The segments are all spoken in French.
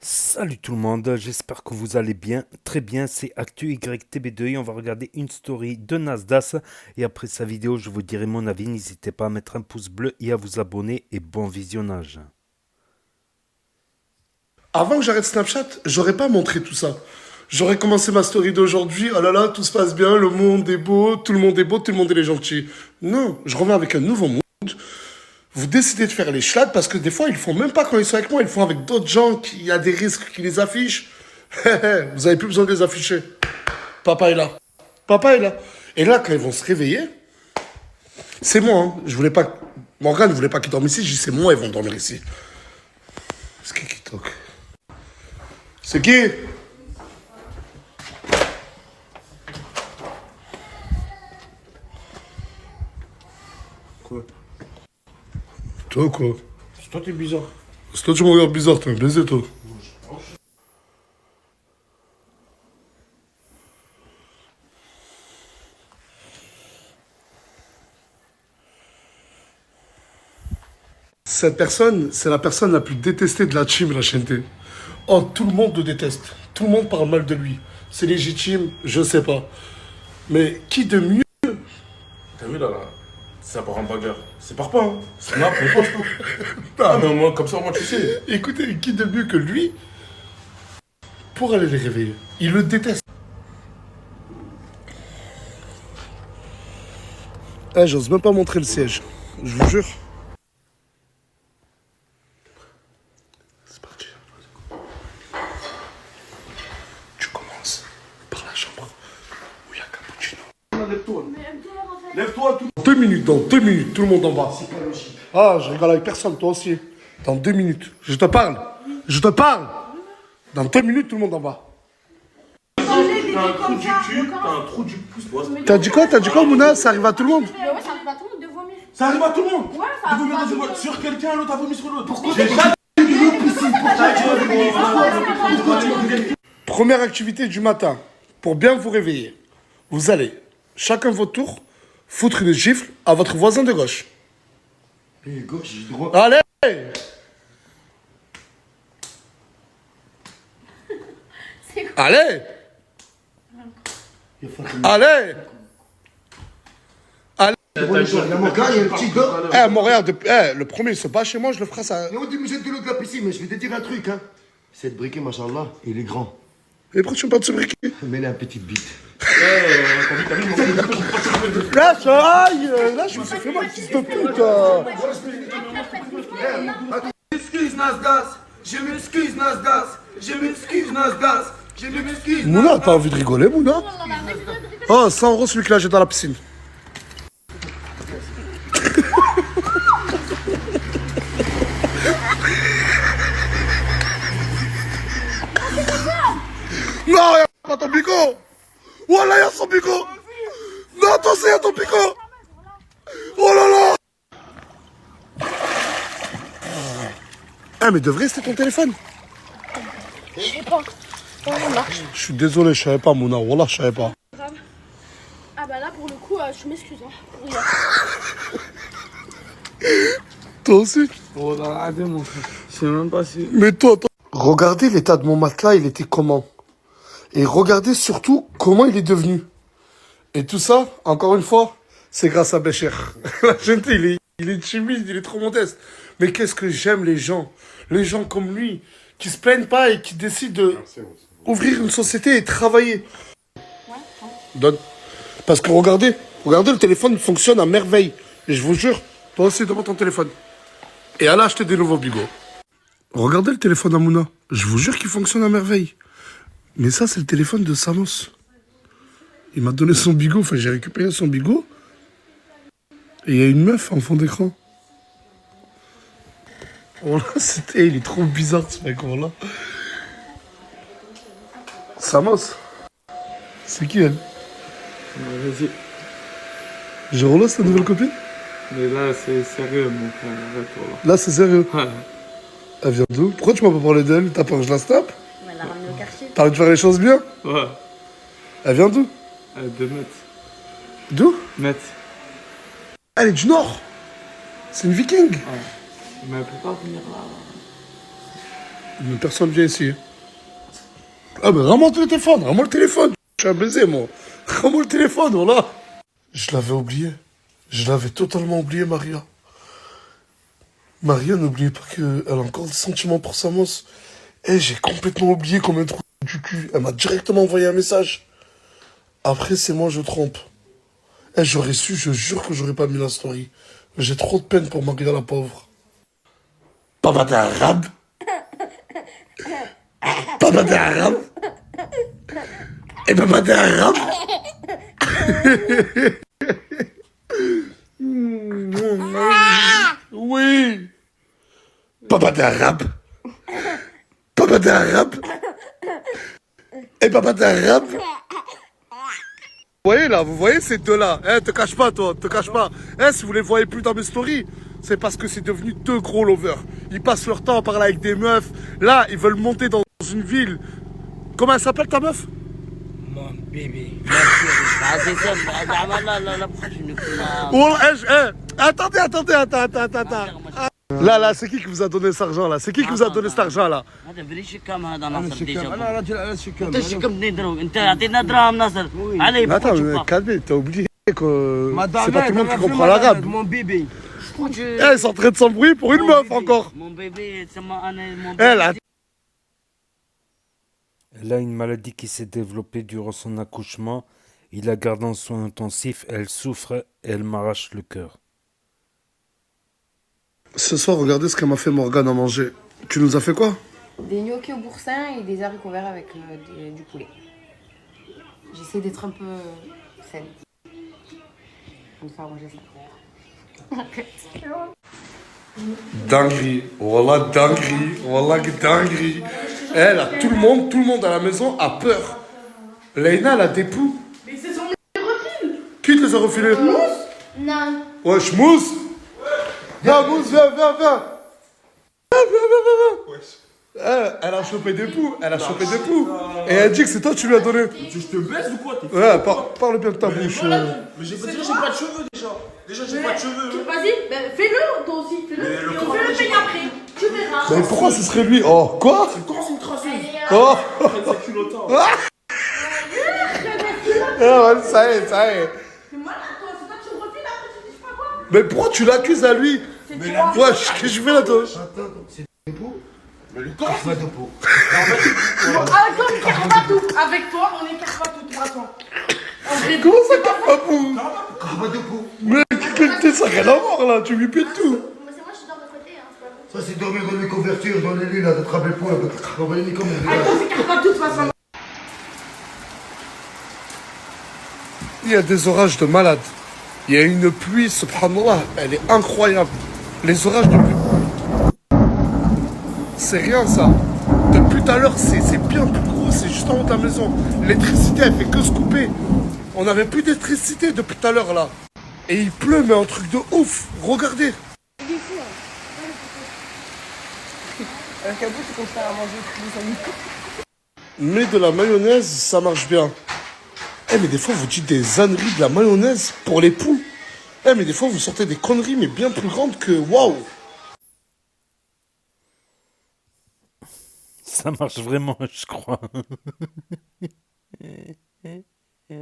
Salut tout le monde, j'espère que vous allez bien, très bien, c'est Actu YTB2 et on va regarder une story de Nasdaq et après sa vidéo je vous dirai mon avis, n'hésitez pas à mettre un pouce bleu et à vous abonner et bon visionnage. Avant que j'arrête Snapchat, j'aurais pas montré tout ça. J'aurais commencé ma story d'aujourd'hui, oh là là, tout se passe bien, le monde est beau, tout le monde est beau, tout le monde est gentil. Non, je reviens avec un nouveau mood. Vous décidez de faire les schlags parce que des fois, ils font même pas quand ils sont avec moi, ils font avec d'autres gens, il y a des risques qui les affichent. Vous avez plus besoin de les afficher. Papa est là. Papa est là. Et là, quand ils vont se réveiller, c'est moi, hein. Je voulais pas... Morgane ne voulait pas qu'ils dorment ici, j'ai dit c'est moi, ils vont dormir ici. C'est qui toque? C'est qui? Quoi? Toi quoi? C'est toi, t'es bizarre. C'est toi tu me regardes bizarre, t'es un baiser toi. Cette personne, c'est la personne la plus détestée de la team, la chaîne. Oh, tout le monde le déteste. Tout le monde parle mal de lui. C'est légitime, je sais pas. Mais qui de mieux? T'as vu là, ça part en bagarre. C'est par pas, hein. Snap, on poste. Ah, mais au moins, comme ça, au moins, tu sais. Écoutez, qui de mieux que lui pour aller les réveiller? Il le déteste. Eh, j'ose même pas montrer le siège. Je vous jure. C'est parti. Tu commences par la chambre où il y a cappuccino. Lève-toi, tout. Dans 2 minutes, tout le monde en bas. Ah, je rigole avec personne, toi aussi. Dans 2 minutes. Je te parle. Je te parle. Dans 2 minutes, tout le monde en bas. T'as un trou du cul, t'as un trou du pouce. T'as dit quoi, Mouna? Ça arrive à tout le monde? Mais ouais, ça arrive à tout le monde de vomir. Ça arrive à tout le monde. Ouais, ça De arrive vomir à dans tout une le boîte monde. sur quelqu'un, l'autre a vomi sur l'autre. Pourquoi? Première activité du matin. Pour bien vous réveiller. Vous allez, chacun votre tour, foutre une gifle à votre voisin de gauche. Gauche, j'ai droit. Allez! Allez! Allez! Eh, Montréal, le premier, il se bat chez moi, je le ferai ça. Et on dit, mais jette de l'eau de la piscine, mais je vais te dire un truc, hein. Cette briquet, machallah, il est grand. Et pourquoi tu me parles de ce briquet? Mais il a une petite bite. Lâche, aïe! Là, je me suis fait mal, fils de pute! M'excuse Nasdaq, je m'excuse Nasdaq, je m'excuse Nasdaq, je m'excuse. Mouna, t'as envie de rigoler, Mouna? Oh, 100 euros celui que là, j'ai dans la piscine. Non, y'a pas ton bigot! Voilà, y'a son bigot! Non, attention, y'a ton bigot! Oh là là! Ah, mais de vrai, c'était ton téléphone? Je sais pas. Ouais, ça marche. Je suis désolé, je savais pas, Mouna. Wallah, je savais pas. Grave. Ah bah là, pour le coup, je m'excuse. Hein, pour hier. Toi aussi? Oh là, arrêtez mon frère. Je sais même pas si. Mais toi. Regardez l'état de mon matelas, il était comment? Et regardez surtout comment il est devenu. Et tout ça, encore une fois, c'est grâce à Bécher. La gente, il est timide, il est trop modeste. Mais qu'est-ce que j'aime les gens. Les gens comme lui, qui se plaignent pas et qui décident de ouvrir une société et travailler. Donne. Parce que regardez, le téléphone il fonctionne à merveille. Et je vous jure, toi aussi, demande ton téléphone. Et allez acheter des nouveaux bigots. Regardez le téléphone à Mouna. Je vous jure qu'il fonctionne à merveille. Mais ça, c'est le téléphone de Samos. Il m'a donné son bigot. Enfin, j'ai récupéré son bigot. Et il y a une meuf en fond d'écran. Voilà, il est trop bizarre ce mec, voilà. Samos. C'est qui elle? Vas-y. Jérôme, c'est ta nouvelle copine? Mais là, c'est sérieux, mon frère. Arrête-toi là. Là, c'est sérieux. Ouais. Elle vient d'où? Pourquoi tu m'as pas parlé d'elle? T'as peur que je la snappe? On l'a ramené au quartier. T'as envie de faire les choses bien? Ouais. Elle vient d'où? 2 mètres. D'où? Mètres. Elle est du Nord. C'est une viking. Ouais. Mais elle peut pas venir là. Mais personne vient ici. Ah, mais rends-moi le téléphone, rends-moi le téléphone. Je suis un baiser, moi. Rends-moi le téléphone, voilà. Je l'avais oublié. Je l'avais totalement oublié, Maria. Maria, n'oubliez pas qu'elle a encore des sentiments pour Samos. Eh, j'ai complètement oublié combien de trous du cul. Elle m'a directement envoyé un message. Après, c'est moi, je trompe. Eh, j'aurais su, je jure que j'aurais pas mis la story. J'ai trop de peine pour Maria, la pauvre. Papa, t'es arabe? Papa, t'es arabe? Et papa, t'es arabe? Oui. Papa, t'es arabe? Papa, t'es arabe? Et papa, t'es arabe? Vous voyez là, vous voyez ces deux-là, hein, te cache pas toi, te cache pas. Hein, si vous les voyez plus dans mes stories, c'est parce que c'est devenu deux gros lovers. Ils passent leur temps à parler avec des meufs. Là, ils veulent monter dans une ville. Comment elle s'appelle ta meuf? Mon bébé. Merci. Pourquoi tu ne peux pas... Oh, attendez. Là, c'est qui vous a donné cet argent là? C'est qui vous a donné cet argent là? هذا بريش كم هذا ناصر ديجا انا رجل انا شكام انت شكم ندرو انت اعطينا دراهم ناصر علي Attends, pourquoi calme, t'as oublié que Madame, c'est pas tout le monde qui madame, comprend madame, l'arabe. mon bébé. Eh, ils sont en train de s'embrouiller pour une meuf encore. Mon bébé c'est moi mon Elle a... Elle a une maladie qui s'est développée durant son accouchement. Il la garde en soins intensifs. Elle souffre et elle m'arrache le cœur. Ce soir, regardez ce qu'elle m'a fait Morgane à manger. Tu nous as fait quoi? Des gnocchis au boursin et des haricots verts avec du poulet. J'essaie d'être un peu saine. Je vais me faire manger ça. Dinguerie, wallah dinguerie, wallah que dinguerie. Elle a tout le monde à la maison a peur. Leïna, elle a des poux. Mais c'est son refil. Qui te les a refilés? Non. Wesh, Mousse. Viens, Mousse, viens. Viens. Elle a chopé des poux, Et elle dit que c'est toi qui lui as donné. Je te baisse ou quoi? Ouais, parle bien de ta bouche. Mais j'ai pas de cheveux déjà. Déjà, j'ai pas de cheveux. Vas-y, ben, fais-le toi aussi. Fais-le. Fais-le payer après. Tu verras. Mais pourquoi ce serait lui? Oh, quoi? Comment c'est une crasseuse? Oh, C'est culottant. ça y est. C'est malade toi. C'est toi qui me refiles après tu dis je sais pas quoi. Mais pourquoi tu l'accuses à lui? Wesh, qu'est-ce que je fais là, toi? Mais le corps, c'est de peau. Avec toi on est carbatou. Avec toi on est carbatou de toute façon. Comment ça, Carpapou? Mais t'es ça, rien à voir là, tu lui pieds de tout. Mais c'est moi je suis dans le côté hein. C'est pas bon. Ça, c'est dormir dans les couvertures, dans les lits, là, t'attrapes le poing, on va les comme Avec toi c'est carbatou de toute façon. Il y a des orages de malade. Il y a une pluie, subhanallah, elle est incroyable. Les orages de pluie. C'est rien ça. Depuis tout à l'heure, c'est bien plus gros, c'est juste en haut de la maison. L'électricité, elle fait que se couper. On n'avait plus d'électricité depuis tout à l'heure là. Et il pleut, mais un truc de ouf. Regardez. Mais de la mayonnaise, ça marche bien. Eh, mais des fois, vous dites des âneries de la mayonnaise pour les poules. Eh, mais des fois, vous sortez des conneries, mais bien plus grandes que waouh. Ça marche vraiment, je crois. Là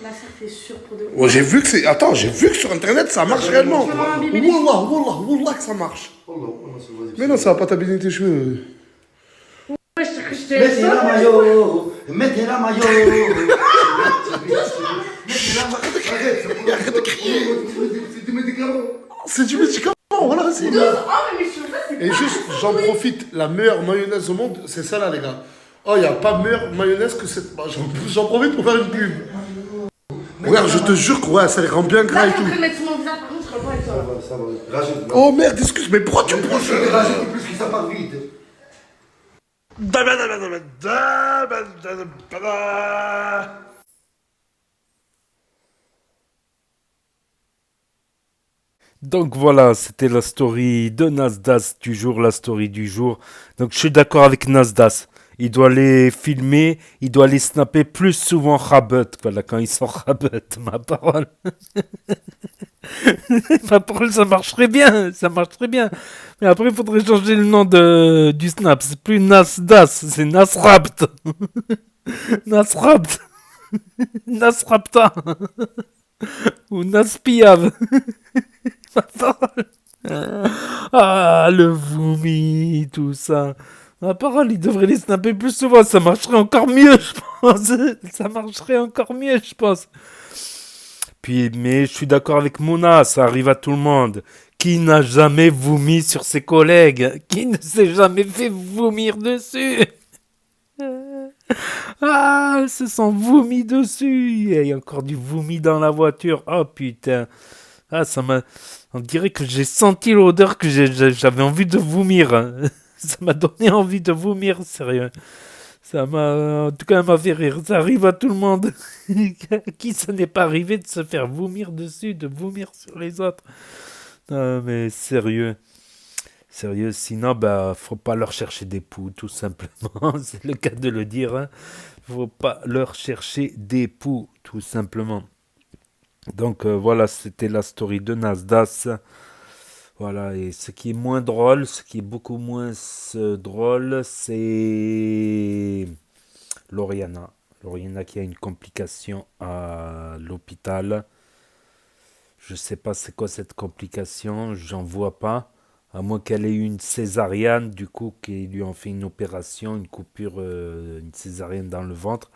ça fait sûr pour de Ouais, j'ai vu que c'est. Attends, j'ai vu que sur internet ça marche réellement. Wallah que ça marche. Mais non, ça va pas t'abîmer tes cheveux. Mettez la maillot. Mettez-la maillot. Arrête de crier. C'est des médicaments. C'est du médicament, voilà. C'est... Ah mais mes cheveux c'est Et juste, j'en profite, la meilleure mayonnaise au monde, c'est celle-là, les gars. Oh, il n'y a pas meilleure mayonnaise que cette. Bah, j'en profite pour faire une pub. Regarde, je te jure que ouais, ça les rend bien gras et Là, tout. je vais mettre sur mon visage, par contre, je serai pas avec toi. Ça va, rajoute. Oh merde, excuse, mais pourquoi tu me prends Rajoute plus que ça part vite. Donc voilà, c'était la story de Nasdas du jour, la story du jour. Donc je suis d'accord avec Nasdas. il doit les filmer, il doit les snapper plus souvent Rabbit, voilà, quand ils sont Rabbit, ma parole. Ma parole, ça marcherait bien, ça marcherait bien. Mais après, il faudrait changer le nom du snap, c'est plus Nasdas, c'est Nasrapt. Nasrapt. Nasrapta. Ou Naspiav. Ma parole. Ah, le vomi, tout ça. Ma parole, il devrait les snapper plus souvent. Ça marcherait encore mieux, je pense. Ça marcherait encore mieux, je pense. Puis, mais je suis d'accord avec Mona, ça arrive à tout le monde. Qui n'a jamais vomi sur ses collègues? Qui ne s'est jamais fait vomir dessus? Ah, elles se sont vomi dessus. Il y a encore du vomi dans la voiture. Oh putain. Ah, ça m'a. On dirait que j'ai senti l'odeur que j'avais envie de vomir. Ça m'a donné envie de vomir, sérieux. Ça m'a. En tout cas, ça m'a fait rire. Ça arrive à tout le monde. Qui ça n'est pas arrivé de se faire vomir dessus, de vomir sur les autres? Non, mais sérieux. Sérieux, sinon, bah, faut pas leur chercher des poux, tout simplement. C'est le cas de le dire. Hein. Faut pas leur chercher des poux, tout simplement. Donc voilà, c'était la story de Nasdas. Voilà, et ce qui est moins drôle, ce qui est beaucoup moins drôle, c'est Lauriana. Lauriana qui a une complication à l'hôpital. Je sais pas c'est quoi cette complication, j'en vois pas. À moins qu'elle ait eu une césarienne, du coup, qu'ils lui ont fait une opération, une coupure, une césarienne dans le ventre.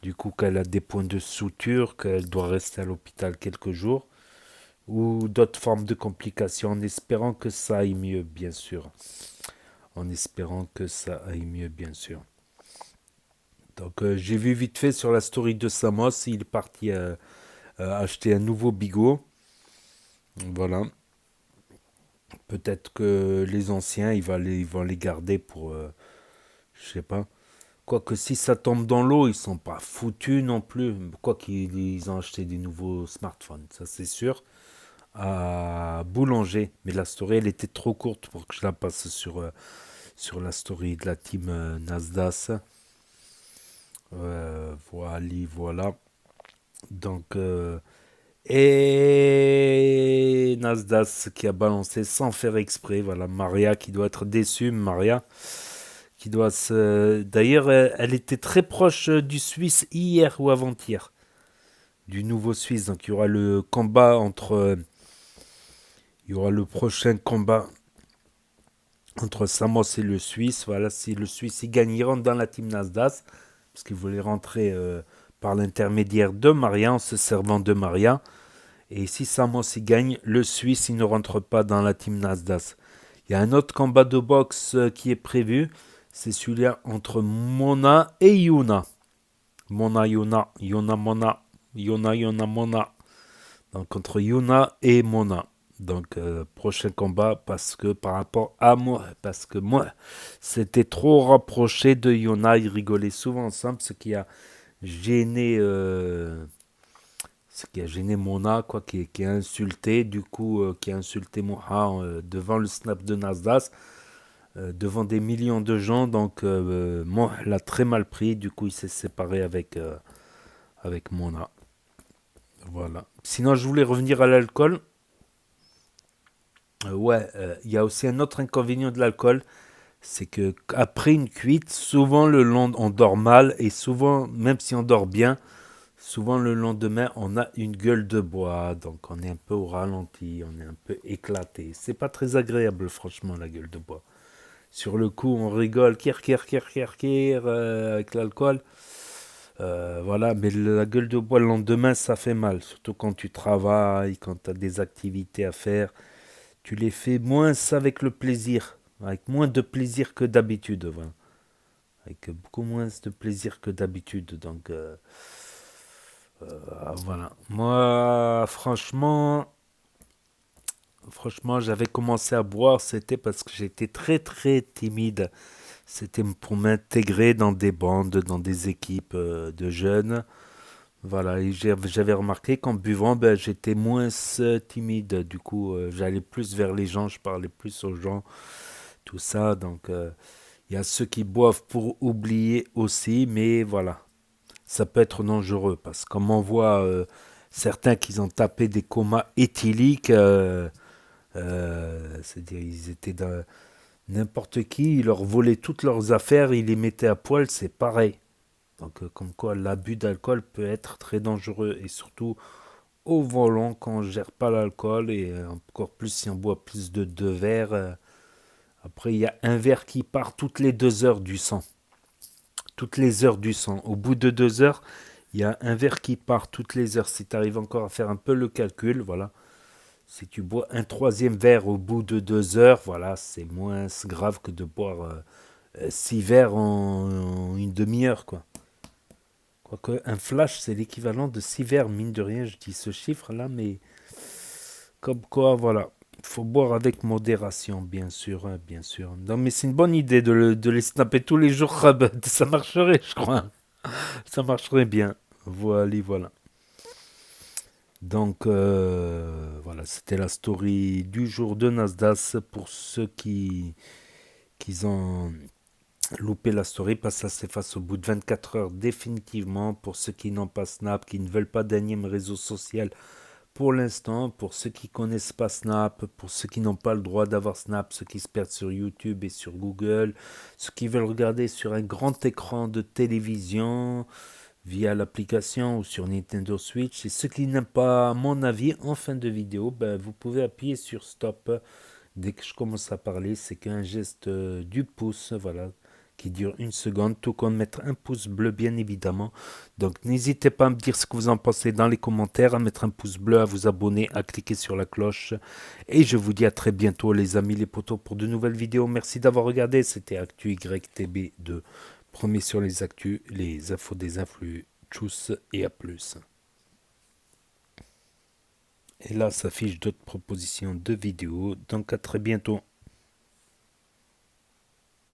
Du coup, qu'elle a des points de suture, qu'elle doit rester à l'hôpital quelques jours. Ou d'autres formes de complications, en espérant que ça aille mieux, bien sûr. En espérant que ça aille mieux, bien sûr. Donc, j'ai vu vite fait sur la story de Samos, il est parti acheter un nouveau bigot. Voilà. Peut-être que les anciens, ils vont les garder pour, je sais pas. Quoique si ça tombe dans l'eau, ils sont pas foutus non plus. Quoiqu'ils ont acheté des nouveaux smartphones, ça c'est sûr. À Boulanger. Mais la story, elle était trop courte pour que je la passe sur la story de la team Nasdas. Voilà. Donc, et Nasdas qui a balancé sans faire exprès. Voilà, Maria qui doit être déçue. Maria qui doit se. D'ailleurs, elle était très proche du Suisse hier ou avant-hier. Du nouveau Suisse. Donc, il y aura le combat entre. Il y aura le prochain combat entre Samos et le Suisse. Voilà, si le Suisse il gagne, il rentre dans la team Nasdas. Parce qu'il voulait rentrer par l'intermédiaire de Maria, en se servant de Maria. Et si Samos il gagne, le Suisse il ne rentre pas dans la team Nasdas. Il y a un autre combat de boxe qui est prévu. C'est celui-là entre Mona et Yuna. Yuna, Mona. Yuna, Mona. Donc entre Yuna et Mona. Donc prochain combat parce que par rapport à moi, parce que moi, c'était trop rapproché de Yuna. Ils rigolaient souvent ensemble, ce qui a gêné Mona, quoi, qui a insulté, du coup, qui a insulté Moha devant le snap de Nasdas, devant des millions de gens. Donc, Moha l'a très mal pris. Du coup, il s'est séparé avec Mona. Voilà. Sinon, je voulais revenir à l'alcool. Il y a aussi un autre inconvénient de l'alcool. C'est que après une cuite, souvent on dort mal. Et souvent, même si on dort bien, souvent le lendemain, on a une gueule de bois, donc on est un peu au ralenti, on est un peu éclaté. C'est pas très agréable, franchement, la gueule de bois. Sur le coup, on rigole, avec l'alcool. Voilà, mais la gueule de bois le lendemain, ça fait mal. Surtout quand tu travailles, quand tu as des activités à faire. Tu les fais moins avec le plaisir, avec moins de plaisir que d'habitude. Voilà. Avec beaucoup moins de plaisir que d'habitude. Donc, voilà. Moi, franchement, j'avais commencé à boire, c'était parce que j'étais très très timide. C'était pour m'intégrer dans des bandes, dans des équipes de jeunes. Voilà, et j'avais remarqué qu'en buvant, ben, j'étais moins timide. Du coup, j'allais plus vers les gens, je parlais plus aux gens, tout ça. Donc, Il y a ceux qui boivent pour oublier aussi, mais voilà. Ça peut être dangereux parce que comme on voit certains qui ont tapé des comas éthyliques, c'est-à-dire ils étaient dans n'importe qui, ils leur volaient toutes leurs affaires, ils les mettaient à poil, c'est pareil. Donc comme quoi l'abus d'alcool peut être très dangereux et surtout au volant quand on ne gère pas l'alcool et encore plus si on boit plus de 2 verres. Après il y a un verre qui part toutes les 2 heures du sang. Toutes les heures du sang. Au bout de 2 heures, il y a un verre qui part toutes les heures. Si tu arrives encore à faire un peu le calcul, voilà. Si tu bois un troisième verre au bout de 2 heures, voilà, c'est moins grave que de boire 6 verres en une demi-heure, quoi. Quoique un flash, c'est l'équivalent de 6 verres, mine de rien, je dis ce chiffre-là, mais comme quoi, voilà. Il faut boire avec modération, bien sûr, hein, bien sûr. Non, mais c'est une bonne idée de les snapper tous les jours, Rabat. Ça marcherait, je crois. Ça marcherait bien. Voilà, voilà. Donc, voilà, c'était la story du jour de Nasdaq pour ceux qui ont loupé la story, parce que ça s'efface au bout de 24 heures définitivement. Pour ceux qui n'ont pas Snap, qui ne veulent pas d'énième réseau social pour l'instant, pour ceux qui connaissent pas Snap, pour ceux qui n'ont pas le droit d'avoir Snap, ceux qui se perdent sur YouTube et sur Google, ceux qui veulent regarder sur un grand écran de télévision via l'application ou sur Nintendo Switch, et ceux qui n'aiment pas mon avis en fin de vidéo, ben, vous pouvez appuyer sur stop dès que je commence à parler. C'est qu'un geste du pouce, voilà, qui dure 1 seconde, tout comme mettre un pouce bleu, bien évidemment. Donc n'hésitez pas à me dire ce que vous en pensez dans les commentaires, à mettre un pouce bleu, à vous abonner, à cliquer sur la cloche. Et je vous dis à très bientôt les amis, les potos, pour de nouvelles vidéos. Merci d'avoir regardé, c'était Actu YTB2. Promis sur les actus, les infos des influx. Tchuss et à plus. Et là s'affiche d'autres propositions de vidéos, donc à très bientôt.